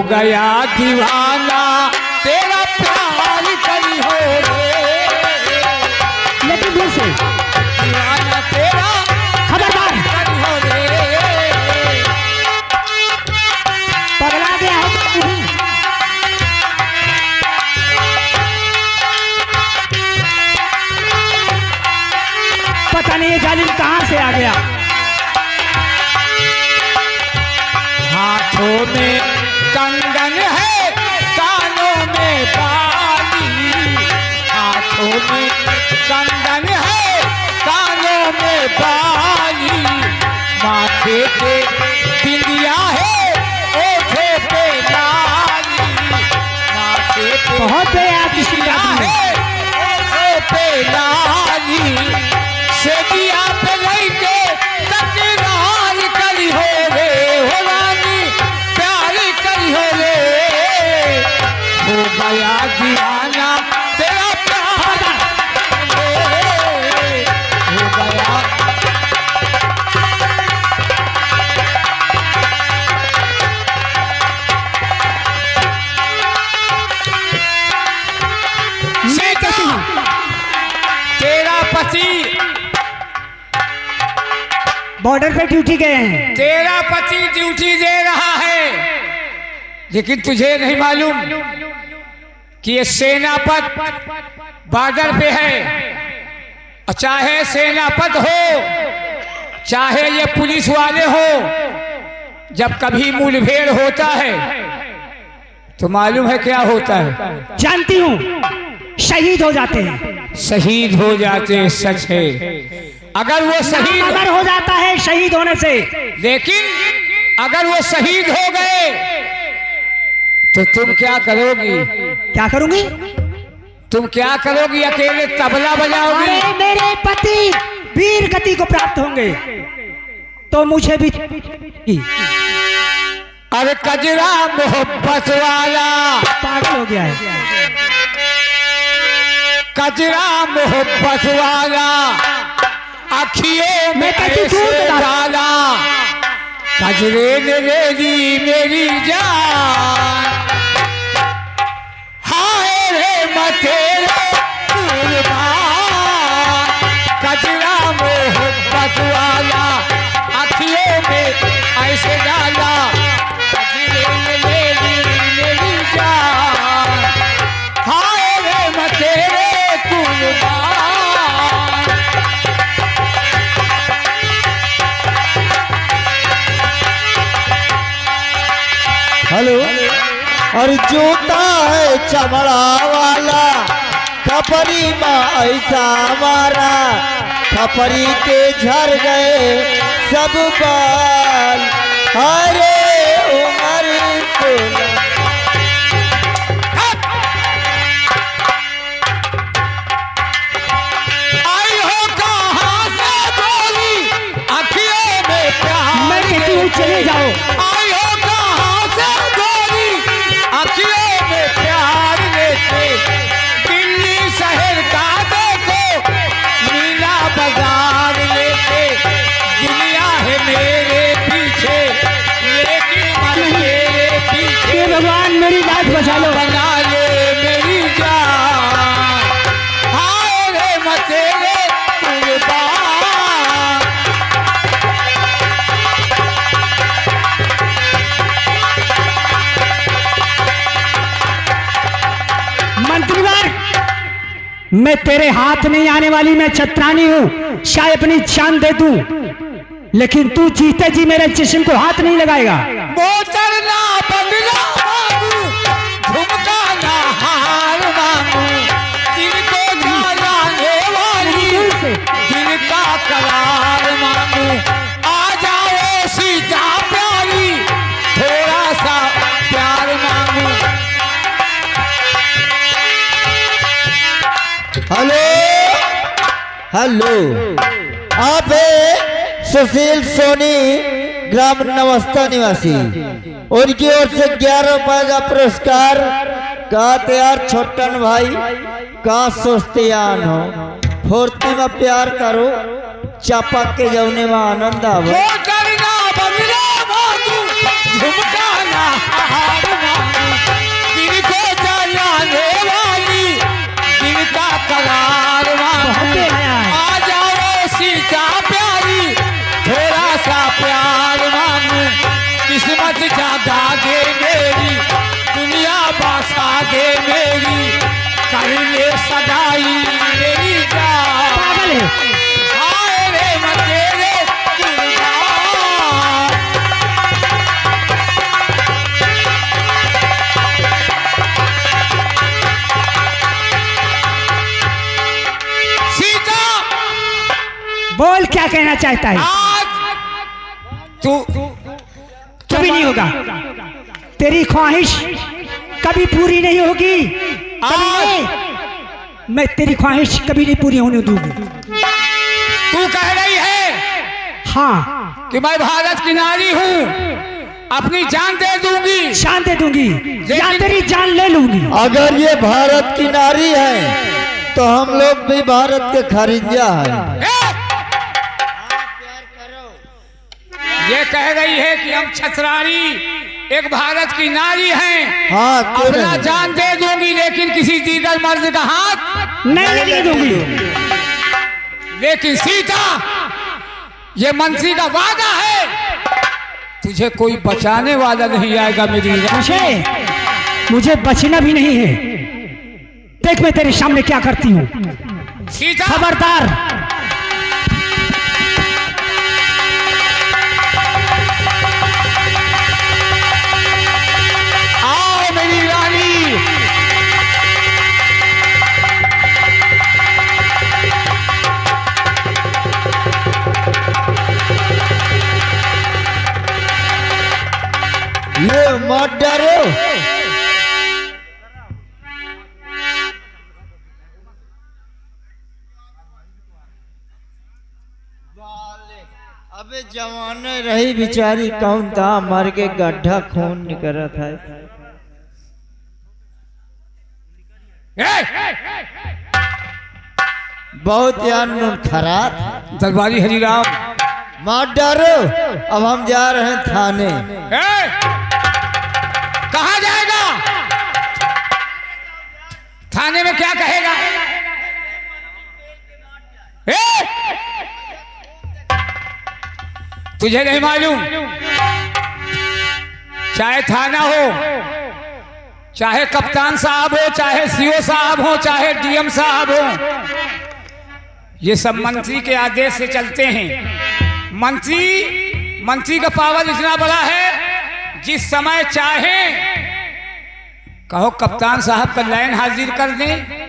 गया दीवाना तेरा प्यार करी हो रे, लेकिन दूर से दीवाना तेरा खबरदार करी हो रे। पगला गया है तू भी। पता नहीं ये जालिम कहां से आ गया। हाथों में कंगन है कानों में बाली, हाथों में कंगन है कानों में बाली, माथे पे बिंदिया है ओठे पे लाली, माथे पे बहुत बेयाद किसी बिंदिया है ओठे पे लाली, सेदिया पे लइके तकरार करी हो रे, हो रानी प्यार करी हो रे, हो गया दीवाना तेरा प्यार रे, हो गया। सीता तेरा पति बॉर्डर पे ड्यूटी गए हैं। तेरा पति ड्यूटी दे रहा है, लेकिन तुझे नहीं मालूम कि ये सेनापत बॉर्डर पे है, और चाहे सेनापत हो चाहे ये पुलिस वाले हो, जब कभी मुठभेड़ होता है तो मालूम है क्या होता है? जानती हूँ, शहीद हो जाते हैं। शहीद हो जाते हैं, सच है। अगर वो शहीद अगर हो जाता है शहीद होने से, लेकिन अगर वो शहीद हो गए तो तुम क्या करोगी? क्या करूंगी? तुम क्या करोगी? अकेले तबला बजाओगी? अरे मेरे पति वीर गति को प्राप्त होंगे तो मुझे भी। अरे कजरा मोहब्बत वाला पागल हो गया है। कजरा मोहब्बत वाला अखियों में ऐसे डाला, कजरे ने ले ली मेरी जान, हाय रे मतेरे कुर्बान, कजरा मोहब्बत वाला अखियों में ऐसे डाला, कजरे ने ले ली मेरी जान, हाय रे मतेरे कुर्बान। हेलो। और जूता है चमड़ा वाला, खपरी में ऐसा मारा, खपरी के झड़ गए सब बाल, अरे उमर सोलह। आई हो कहाँ से गोली अखियों में प्यार, मैं कहती हूँ चले जाओ। आई हो कहाँ से गोली अखियों में प्यार लेके, दिल्ली शहर का देखो मीना बाजार लेके, दुनिया है मेरे पीछे लेकिन मन मेरे पीछे, हे भगवान मेरी लाज बचा लो। बना ले मेरी जान, हाय रे मतेरे कुर्बान। मंत्रीवर, मैं तेरे हाथ नहीं आने वाली, मैं चतरानी हूँ, चाहे अपनी जान दे दूं, लेकिन तू जीते जी मेरे जिस्म को हाथ नहीं लगाएगा। बोतल ना बंगला मांगू, झुमका ना हार मांगू, जिनको जाने वाली जिनका करार मांगू, आ जाओ सीता प्यारी थोड़ा सा प्यार मांगू। हेलो। हेलो। आप सुशील सोनी, ग्राम नवस्था निवासी, उनकी ओर से 11 रुपए का पुरस्कार। कहा तैयार छोटन भाई, कहा सोचतियान हो, फुर्ती में प्यार करो, चापक के जौने में आनंद आवे। बोतल ना बंगला मांगू, झुमका ना हार मांगू, क्या कहना चाहता है? आज तू कभी नहीं होगा, तेरी ख्वाहिश कभी पूरी नहीं होगी, कभी नहीं। मैं तेरी ख्वाहिश कभी नहीं पूरी होने दूंगी। तू कह रही है हाँ कि मैं भारत की नारी हूँ, अपनी जान दे दूंगी। जान दे दूंगी या तेरी जान ले लूंगी। अगर ये भारत की नारी है तो हम लोग भी भारत के खरीदिया है। ये कह रही है कि हम छतरानी एक भारत की नारी हैं। हाँ, अपना जान दे दूंगी, लेकिन किसी दीगर मर्द का हाथ नहीं लगने दूंगी। लेकिन सीता, ये मंत्री का वादा है, तुझे कोई बचाने वाला नहीं आएगा मेरी। मुझे बचना भी नहीं है। देख मैं तेरे सामने क्या करती हूँ। सीता, खबरदार। आओ मेरी रानी। ये मत डरो, अबे जवाने रही बिचारी कौन था, मर के गड्ढा खून निकला था। बहुत यार खराब। दरबारी हरिराम, मत डरो, अब हम जा रहे हैं थाने। कहाँ जाएगा? थाने में क्या कहेगा? तुझे नहीं मालूम, चाहे थाना हो, चाहे कप्तान साहब हो, चाहे सीओ साहब हो, चाहे डीएम साहब हो, ये सब मंत्री के आदेश से चलते हैं। मंत्री का पावर इतना बड़ा है, जिस समय चाहे कहो कप्तान साहब का लाइन हाजिर कर दें,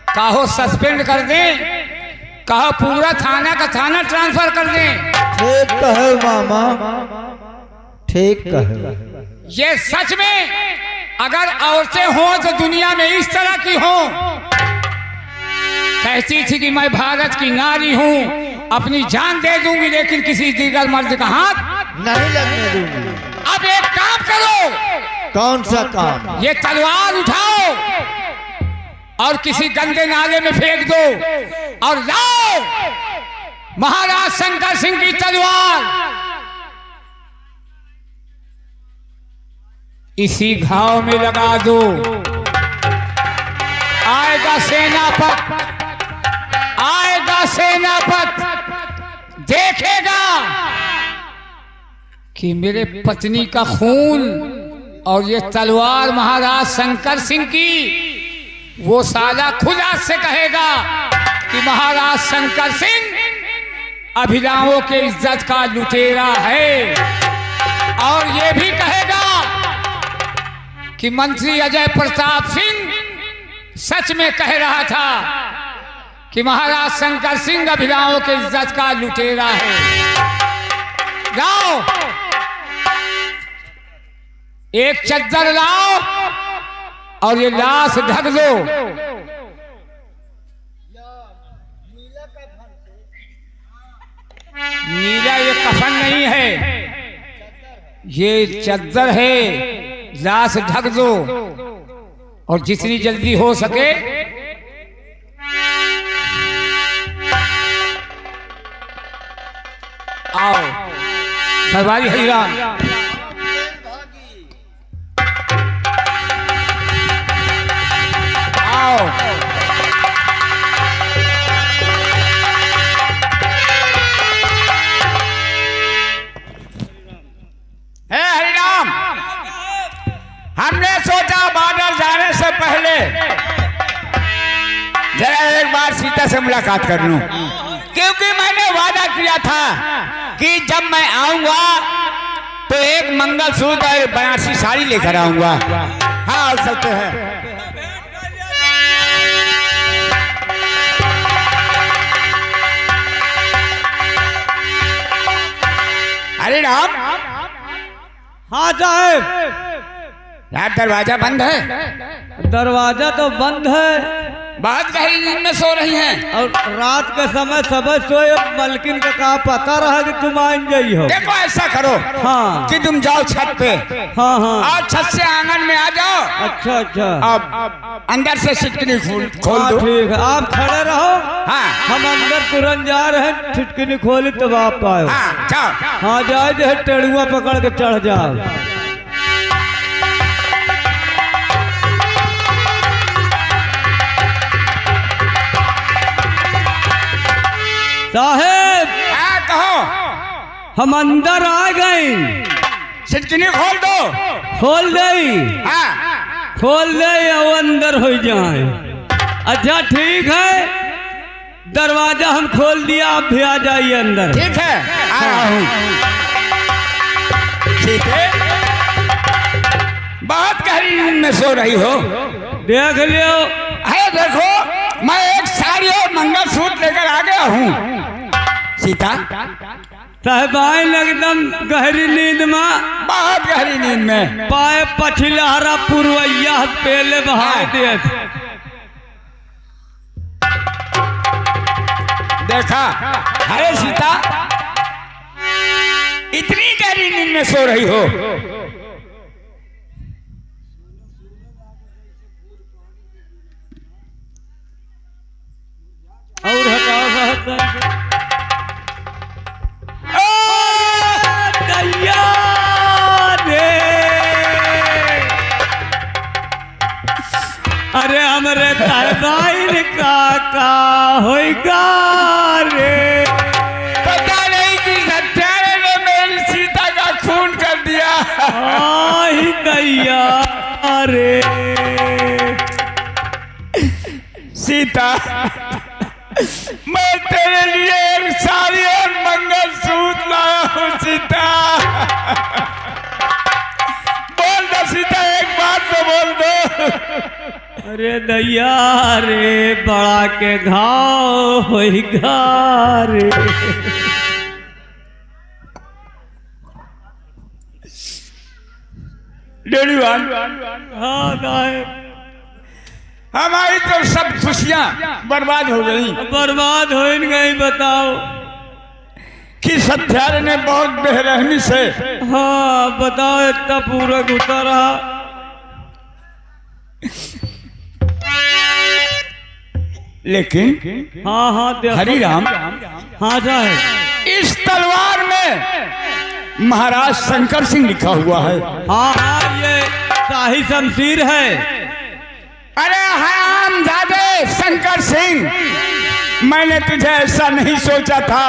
कहो सस्पेंड कर दें, कहो पूरा थाना का थाना ट्रांसफर कर दें। ठीक कहो मामा, ठीक कहो। ये सच में अगर औरतें हों तो दुनिया में इस तरह की हों। कहती थी कि मैं भारत की नारी हूं, अपनी जान दे दूंगी, लेकिन किसी दीगर मर्द का हाथ नहीं लगने दूंगी। अब एक काम करो। कौन सा काम? ये तलवार उठाओ और किसी गंदे नाले में फेंक दो और लाओ महाराज शंकर सिंह की तलवार। इसी घाव में लगा दो। आएगा सेनापत देखेगा कि मेरे पत्नी का खून और ये तलवार महाराज शंकर सिंह की, वो साला खुदा से कहेगा कि महाराज शंकर सिंह अभिलाओं के इज्जत का लुटेरा है, और ये भी कहेगा कि मंत्री अजय प्रताप सिंह सच में कह रहा था कि महाराज शंकर सिंह अभिलाओं के इज्जत का लुटेरा है। लाओ एक चद्दर लाओ और ये लाश ढक दो। नीला ये कफन नहीं है, ये चद्दर है। लाश ढक दो और जितनी जल्दी हो सके आओ दरबारी हरिराम। आओ हरिराम, हमने सोचा बॉर्डर जाने से पहले जरा एक बार सीता से मुलाकात कर लूं, क्योंकि मैंने वादा किया था कि जब मैं आऊंगा तो एक मंगलसूत्र और बनारसी साड़ी लेकर आऊंगा। हाँ आ सकते हैं। हरे राम। हाँ साहब, यार दरवाजा बंद है। दरवाजा तो बंद है बहुत गहरी नींद में सो रही हैं। और रात के समय सब सोए, मलकिन का कहा पता रहा कि तुम आइन गई हो। देखो ऐसा करो हाँ कि तुम जाओ छत पे हाँ हाँ। और छत से आंगन में आ जाओ। अच्छा अच्छा। अब अंदर से सिटकनी खोल हाँ दो। ठीक है, आप खड़े रहो। हाँ हम अंदर तुरंत जा रहे हैं, छिटकिनी खोली तब आप आए। हाँ जाओ। हाँ जाए जो टेढ़ुआ पकड़ के चढ़ जाओ। साहेब हाँ कहो। हम अंदर आ गए। सिटकनी खोल दो। खोल दई। हाँ खोल दे और अंदर हो जाए। अच्छा ठीक है, दरवाजा हम खोल दिया, आप भी आ जाइए अंदर। ठीक है, आ रहा हूँ। सीते बहुत गहरी नींद में सो रही हो। देख लियो। है देखो, मैं एक साड़ी और मंगलसूत्र लेकर आ गया हूँ। सीता साहबाइन एकदम गहरी नींद में, बहुत गहरी नींद में। पाए पछिलहरा पुरवैया पहले बहाय दे। देखा अरे सीता, इतनी गहरी नींद में सो रही हो। और हटाओ साहब। अरे हमरे साहबाइन का होगा रे। पता नहीं कि हत्यारे ने मेरी सीता का खून कर दिया। ही दैया रे। सीता, मैं तेरे लिए एक साड़ी और मंगलसूत्र लाया हूँ। सीता बोल दो सीता, एक बात तो बोल दो। अरे दैया रे, बड़ा के घाव होगा रे। डेढ़वान, हाँ साहब, हमारी तो सब खुशियां बर्बाद हो गई। बर्बाद हो गई। बताओ कि हत्यारे ने बहुत बेरहमी से। हाँ बताओ, इतना पूरा उतर रहा। लेकिन हाँ हाँ हरि राम, हाँ साहब, इस तलवार में महाराज शंकर सिंह लिखा हुआ है। हाँ हाँ, ये शाही शमशीर है। अरे हरामजादे शंकर सिंह, मैंने तुझे ऐसा नहीं सोचा था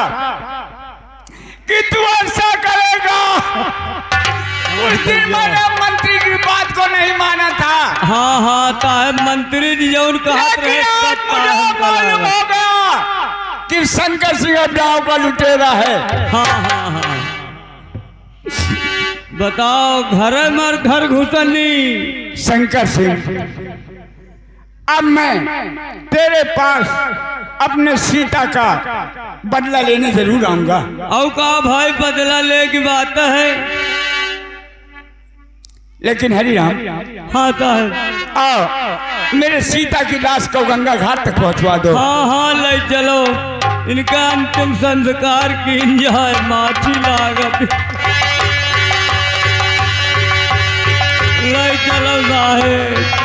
कि तू ऐसा करेगा। उस दिन मैंने मंत्री की बात को नहीं माना था। हाँ हाँ साहब, मंत्री जी जो कहा मुझे मालूम हो गया कि शंकर सिंह अब गाँव का लुटेरा है। हाँ हाँ हाँ। बताओ, घर घुसनी शंकर सिंह, अब मैं तेरे पास अपने सीता का बदला लेने जरूर आऊंगा। और कहा भाई, बदला ले की बात है। लेकिन हरि राम, हाँ साहब, आओ मेरे सीता की लाश को गंगा घाट तक पहुंचवा दो। हाँ हाँ ले चलो, इनका अंतिम संस्कार की जाए। माछी लागत ले चलो साहेब।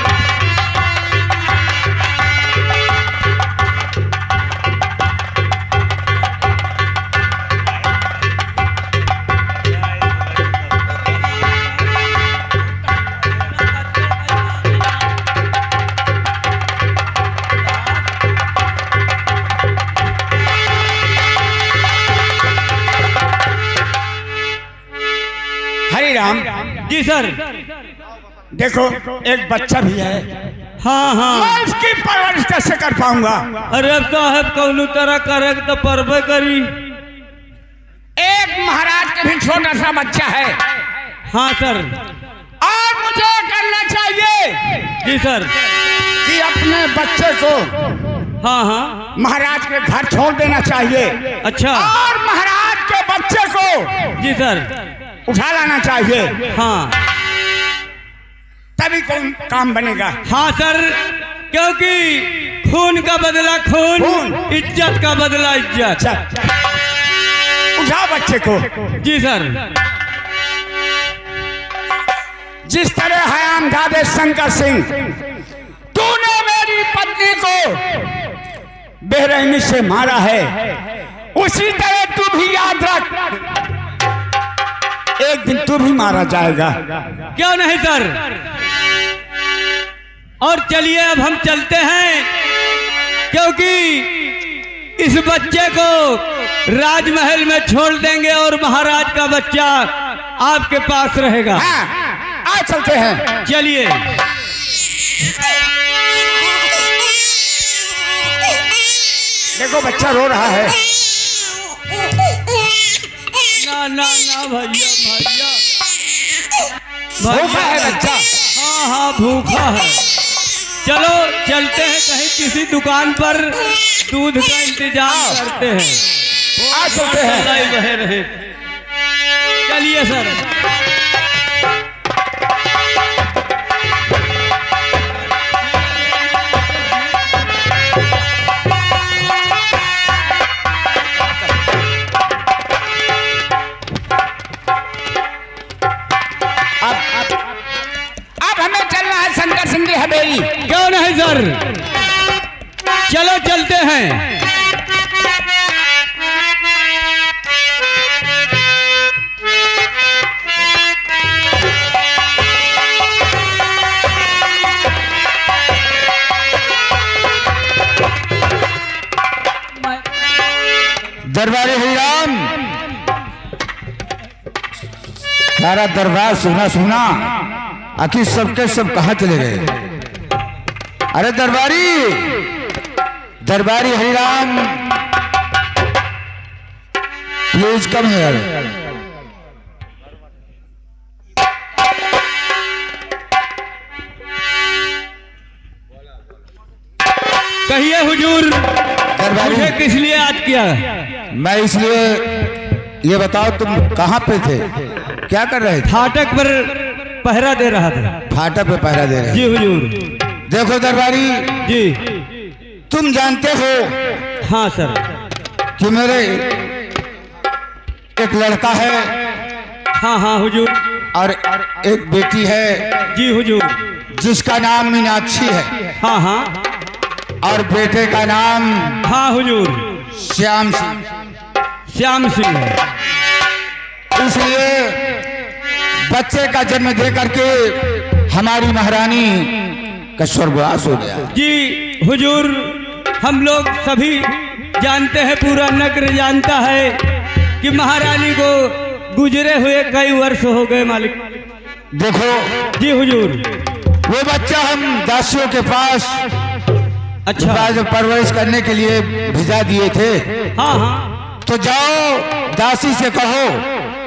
हरि राम जी सर। देखो, एक बच्चा भी है। हाँ हाँ, मैं इसकी परवरिश कैसे कर पाऊंगा? अरे साहब, कौन तरह करे तो परवे करी। एक महाराज का भी छोटा सा बच्चा है। हाँ सर। और मुझे करना चाहिए जी सर। कि अपने बच्चे को हाँ हाँ, महाराज के घर छोड़ देना चाहिए। अच्छा। और महाराज के बच्चे को जी सर। उठा लाना चाहिए, हाँ तभी काम बनेगा। हाँ सर, क्योंकि खून का बदला खून, इज्जत का बदला इज्जत। उठाओ बच्चे को। जी सर। जिस तरह हयामजादे शंकर सिंह तूने मेरी पत्नी को बेरहमी से मारा है, उसी तरह तू भी याद रख, एक दिन तू भी मारा जाएगा। क्यों नहीं सर। और चलिए अब हम चलते हैं, क्योंकि इस बच्चे को राजमहल में छोड़ देंगे और महाराज का बच्चा आपके पास रहेगा। हाँ, आज चलते हैं। चलिए। देखो बच्चा रो रहा है। ना ना ना भैया भैया भूखा है बच्चा। हाँ हाँ भूखा है। चलो चलते हैं, कहीं किसी दुकान पर दूध का इंतजाम करते हैं। आज चलते हैं। बहे रहे। चलिए सर। अब हमें चलना है शंकर सिंह की हवेली। क्यों नहीं सर, चलो चलते हैं। दरबारी हरिराम, सारा दरबार सुना सुना, आखिर सबके सब कहाँ चले गए? अरे दरबारी, दरबारी हरिराम, प्लीज कम हियर। कहिए हुजूर, दरबारी, मुझे किस लिए याद किया? मैं इसलिए, ये बताओ तुम कहाँ पे थे, क्या कर रहे थे? फाटक पर पहरा दे रहा था। फाटक पे पहरा दे रहे जी हैं। हुजूर। देखो दरबारी, जी। तुम जानते हो हाँ सर। कि मेरे एक लड़का है हाँ हाँ हुजूर। और एक बेटी है जी हुजूर। जिसका नाम मीनाक्षी है, हाँ हाँ और बेटे का नाम हाँ हुजूर, श्याम सिंह। श्याम सिंह है। इसलिए बच्चे का जन्म दे करके हमारी महारानी का स्वर्गवास हो गया। जी हुजूर, हम लोग सभी जानते हैं, पूरा नगर जानता है कि महारानी को गुजरे हुए कई वर्ष हो गए मालिक। देखो जी हुजूर। वो बच्चा हम दासियों के पास अच्छा। परवरिश करने के लिए भिजा दिए थे। हाँ हाँ। तो जाओ दासी से कहो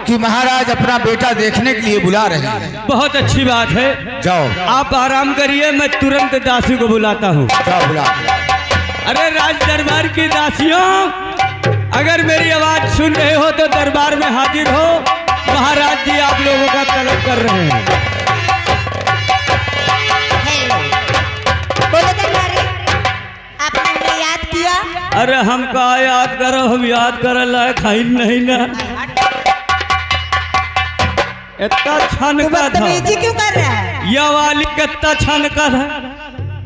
कि महाराज अपना बेटा देखने के लिए बुला रहे हैं। बहुत अच्छी बात है, जाओ आप आराम करिए, मैं तुरंत दासी को बुलाता हूँ। जाओ बुला। अरे राज दरबार की दासियों, अगर मेरी आवाज सुन रहे हो तो दरबार में हाजिर हो, महाराज जी आप लोगों का तलब कर रहे हैं। बोलो दरबारी, आपने हमें याद किया? अरे हम का याद करो, हम याद कर लायक है नहीं ना। इतना छन तू का था, बदतमीजी क्यों कर रहा है? यह वाली कितना छन का था।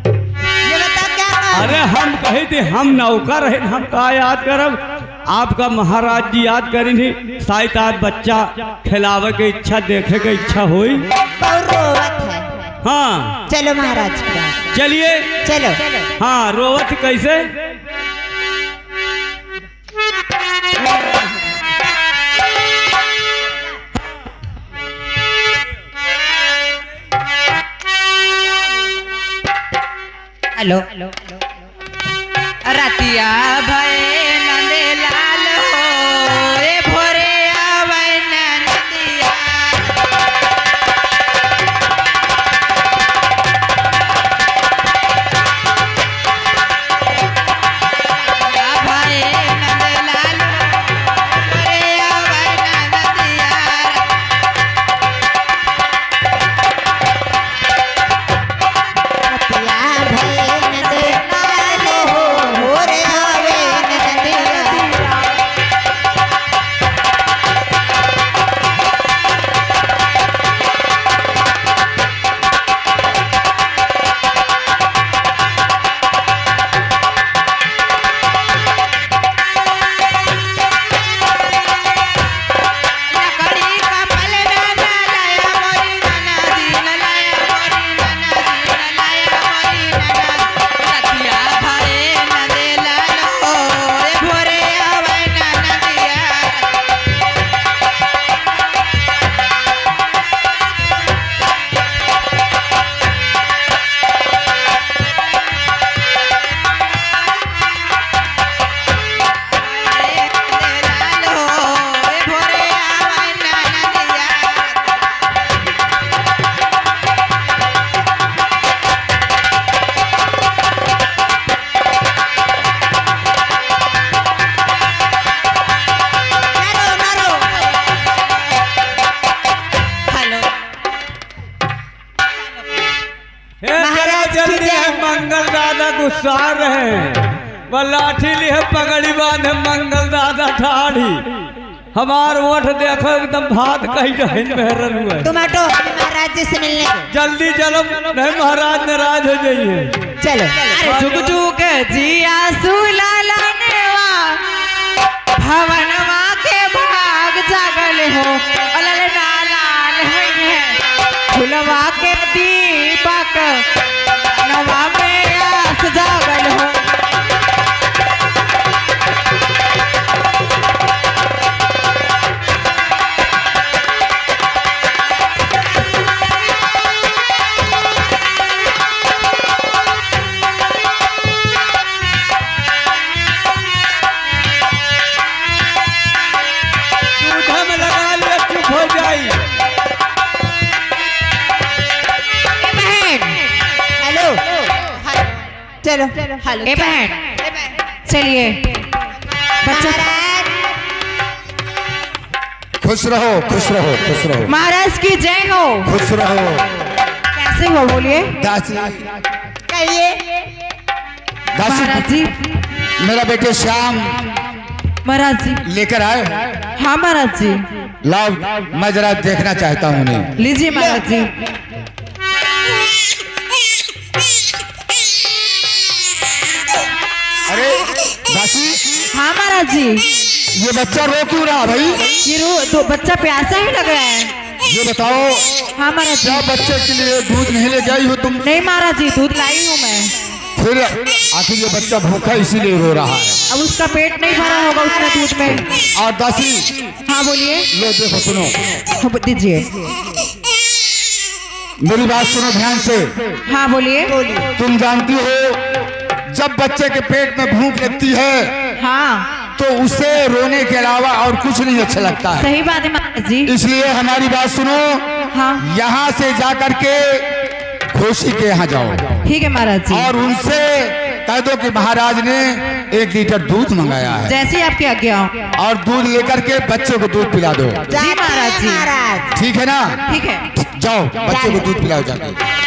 ये बता क्या काम अरे है? हम कहे थे हम नौकर है, हम का याद करब, आपका महाराज जी याद करी, शायद आज बच्चा खिलावे के इच्छा, देखे के इच्छा हुई। बहुत रोवत है। हाँ चलो महाराज के पास। चलिए। चलो। हाँ रोवत कैसे? हेलो। रतिया भय नंदे लाल हो रे भोरे आवै नंदिया। रतिया भय नंद लाल भोरे आवै महाराज की जल्दी जय है हो। मंगल दादा गुस्सा रहे वो लाठी लिए पगड़ी बांधे मंगल दादा ठाड़ी हमार ओठ देखो एकदम भात कहीं डहन मेहरन हुआ है। तुम हटो महाराज जी से मिलने जल्दी चलो नहीं महाराज नाराज हो जाइए। चलो। अरे जुग जुग जिया सुलाला नेवा भवनवा के भाग जागल हो अलल नालाल है फुलवा के दीपक नवा में आस जागल हो। दूधा में लगा लिया चुप हो जाई। ए बहन हेलो चलो हेलो ए बहन चलिए बच्चा खुश रहो खुश रहो खुश रहो महाराज की जय हो। खुश रहो। कैसे हो बोलिए दासी कहिए दासी महाराज जी। मेरा बेटे श्याम महाराज जी लेकर आए। हाँ महाराज जी लाओ मैं जरा देखना चाहता हूँ उन्हें। लीजिए महाराज जी। अरे दासी हाँ महाराज जी ये बच्चा रो क्यों रहा भाई? ये तो बच्चा प्यासा ही लग रहा है। ये बताओ हाँ महाराज जी। क्या बच्चे के लिए दूध नहीं लेके आई हो तुम? नहीं महाराज जी दूध लाई हूँ मैं। फिर आखिर ये बच्चा भूखा इसीलिए रो रहा है। अब उसका पेट नहीं भरा होगा उसका दूध में। और दासी हाँ बोलिए। लो देखो सुनो हाँ, दीजिए। मेरी बात सुनो ध्यान से। हाँ बोलिए। तुम जानती हो जब बच्चे के पेट में भूख लगती है हाँ तो उसे रोने के अलावा और कुछ नहीं अच्छा लगता है। सही बात है महाराज जी। इसलिए हमारी बात सुनो। हाँ यहाँ से जाकर के घोषी के यहाँ जाओ ठीक है महाराज जी। और उनसे कह दो कि महाराज ने 1 लीटर दूध मंगाया है जैसे ही आपकी आज्ञा हो। और दूध लेकर के बच्चे को दूध पिला दो। जी महाराज जी। ठीक है ना? ठीक है। जाओ बच्चे को दूध पिलाओ जाकर।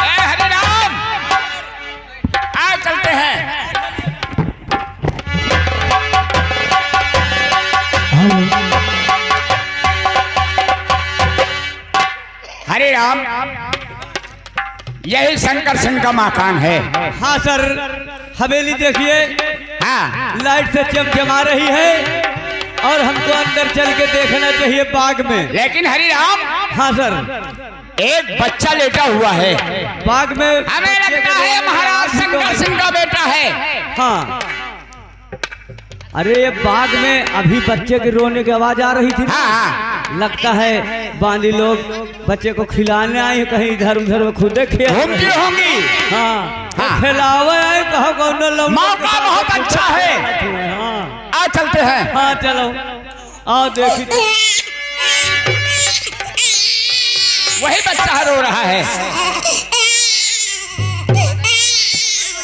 ए हरिराम आ चलते हैं। हरिराम यही शंकर सिंह का मकान है। हाँ सर हवेली देखिए हाँ लाइट से चमचमा रही है और हमको अंदर चल के देखना चाहिए बाग में। लेकिन हरिराम हाँ सर एक बच्चा लेटा हुआ है। बाग में हमें लगता है महाराज शंकर सिंह का बेटा है। हाँ अरे ये बाग में अभी बच्चे के रोने की आवाज आ रही थी ना? हाँ लगता है बांदी लोग बच्चे को खिलाने आए कहीं इधर उधर में खुदे घूमती होंगी। हाँ हाँ। खिलावे आए कहो कौन लोग मौका बहुत अच्छा है। हाँ आ चलते हैं। हाँ चलो आओ देखी वही बच्चा रो रहा है।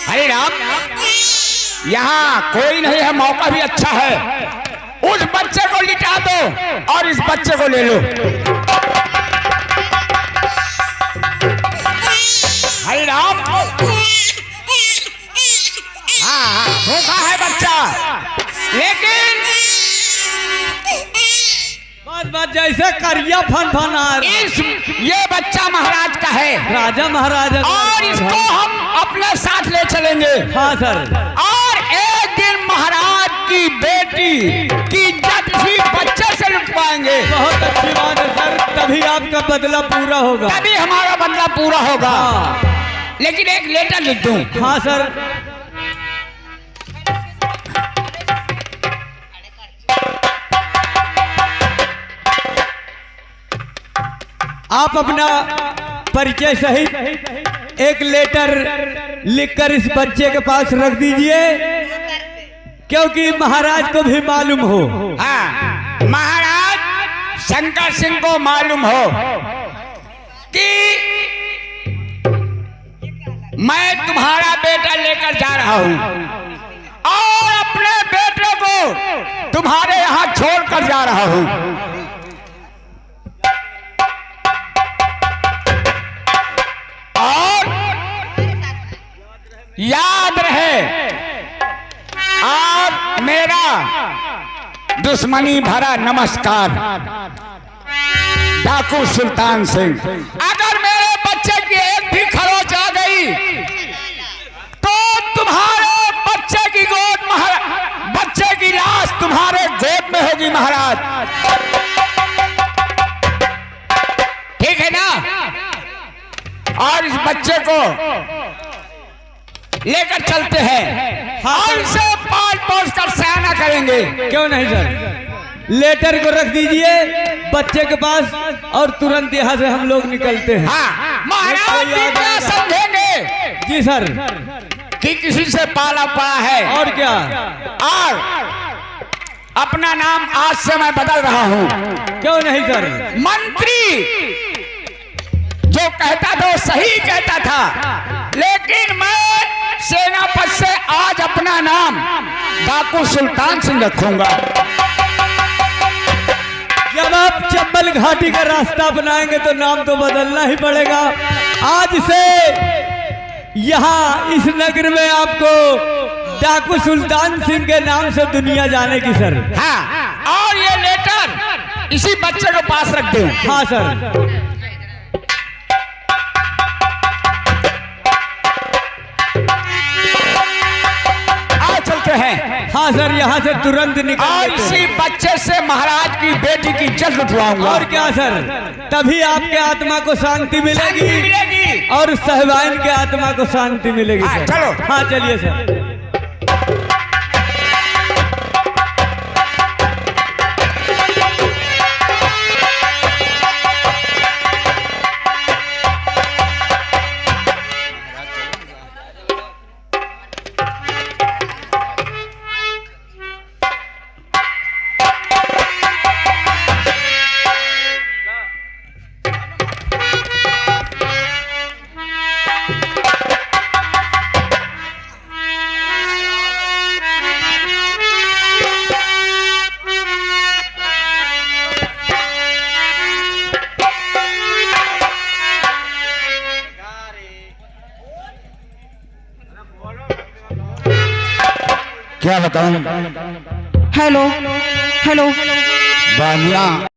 हरे राम यहाँ कोई नहीं है, मौका भी अच्छा है। उस बच्चे को लिटा दो और इस बच्चे को ले लो। हरे राम हाँ भूखा है बच्चा, लेकिन बात जैसे करिया फन फन आ ये बच्चा महाराज का है, राजा महाराजा और इसको हम अपने साथ ले चलेंगे। हाँ सर और एक दिन महाराज की बेटी की इज्जत भी बच्चे से लुटवाएंगे। बहुत अच्छी बात है सर, तभी आपका बदला पूरा होगा। तभी हमारा बदला पूरा होगा। हाँ। लेकिन एक लेटर लिख दूं। हाँ सर आप अपना परिचय सहित एक लेटर लिखकर इस बच्चे के पास रख दीजिए, क्योंकि महाराज को भी मालूम हो। हाँ महाराज शंकर सिंह को मालूम हो कि मैं तुम्हारा बेटा लेकर जा रहा हूं और अपने बेटे को तुम्हारे यहां छोड़कर जा रहा हूं। और याद रहे, आप मेरा दुश्मनी भरा नमस्कार। डाकू सुल्तान सिंह। अगर मेरे बच्चे की एक भी खरोच आ गई तो तुम्हारे बच्चे की गोद बच्चे की लाश तुम्हारे गोद में होगी महाराज। ठीक है ना? और इस बच्चे को लेकर चलते हैं और इसे पाल पोस कर सयाना करेंगे। क्यों नहीं सर, लेटर को रख दीजिए बच्चे के पास और तुरंत यहाँ से हम लोग निकलते हैं। हाँ, महाराज जी क्या समझेंगे जी सर कि किसी से पाला पड़ा है। और क्या, और अपना नाम आज से मैं बदल रहा हूँ। क्यों नहीं सर? मंत्री जो कहता था वो सही कहता था, लेकिन मैं सेनापति से आज अपना नाम डाकू सुल्तान सिंह रखूंगा। जब आप चंबल घाटी का रास्ता अपनाएंगे तो नाम तो बदलना ही पड़ेगा। आज से यहाँ इस नगर में आपको डाकू सुल्तान सिंह के नाम से दुनिया जानेगी सर। हाँ, और ये लेटर इसी बच्चे के पास रख दो। हाँ सर। चलते हैं। हाँ सर, यहाँ से तुरंत निकल। और इसी बच्चे से महाराज की बेटी की जल्द उठवाऊंगा। और क्या सर, तभी आपके आत्मा को शांति मिलेगी और साहिबाइन के आत्मा को शांति मिलेगी। हाँ, सर चलो। हाँ चलिए सर। क्या बताऊं? हेलो हेलो बानिया